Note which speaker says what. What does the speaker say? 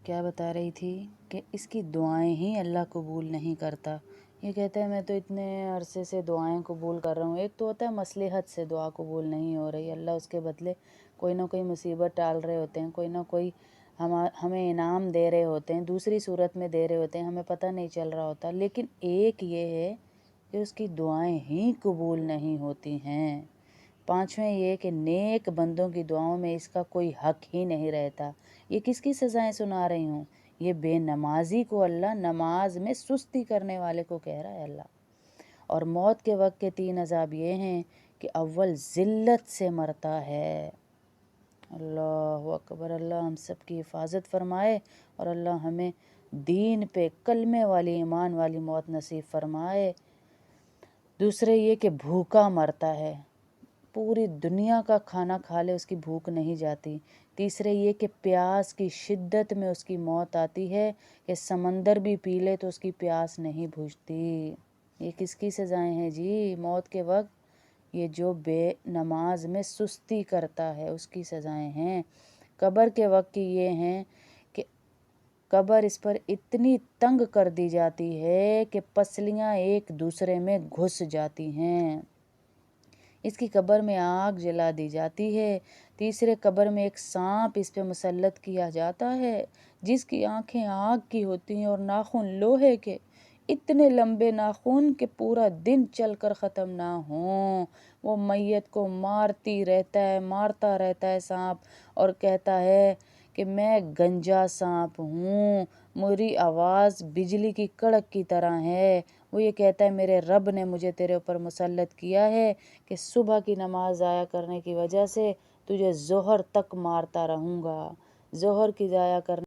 Speaker 1: क्या बता रही थी कि इसकी दुआएं ही अल्लाह कबूल नहीं करता। ये कहता है मैं तो इतने अरसे से दुआएं कबूल कर रहा हूँ। एक तो होता है मसलहत से दुआ कबूल नहीं हो रही, अल्लाह उसके बदले कोई ना कोई मुसीबत टाल रहे होते हैं, कोई ना कोई हमें इनाम दे रहे होते हैं, दूसरी सूरत में दे रहे होते हैं, हमें पता नहीं चल रहा होता। लेकिन एक ये है कि उसकी दुआएं ही कबूल नहीं होती हैं। पांचवें ये कि नेक बंदों की दुआओं में इसका कोई हक ही नहीं रहता। ये किसकी सज़ाएं सुना रही हूँ? ये बेनमाजी को अल्लाह नमाज में सुस्ती करने वाले को कह रहा है अल्लाह। और मौत के वक्त के 3 अज़ाब ये हैं कि अव्वल ज़िल्लत से मरता है। अल्लाह अकबर। अल्लाह हम सब की हिफाजत फरमाए और अल्लाह हमें दीन पे कलमे वाली ईमान वाली मौत नसीब फरमाए। दूसरे ये कि भूखा मरता है, पूरी दुनिया का खाना खा ले उसकी भूख नहीं जाती। तीसरे ये कि प्यास की शिद्दत में उसकी मौत आती है कि समंदर भी पी ले तो उसकी प्यास नहीं बुझती। ये किसकी सज़ाएं हैं जी? मौत के वक्त ये जो बेनमाज में सुस्ती करता है उसकी सज़ाएं हैं। कब्र के वक्त की ये हैं कि कब्र इस पर इतनी तंग कर दी जाती है कि पसलियां एक दूसरे में घुस जाती हैं। इसकी कब्र में आग जला दी जाती है। तीसरे कब्र में एक सांप इस पे मुसल्लत किया जाता है जिसकी आंखें आग की होती हैं और नाखून लोहे के, इतने लंबे नाखून कि पूरा दिन चलकर ख़त्म ना हों। वो मैयत को मारता रहता है सांप और कहता है कि मैं गंजा सांप हूँ, मेरी आवाज़ बिजली की कड़क की तरह है। वो ये कहता है मेरे रब ने मुझे तेरे ऊपर मुसल्लत किया है कि सुबह की नमाज ज़ाया करने की वजह से तुझे ज़ोहर तक मारता रहूँगा। ज़ोहर की ज़ाया करने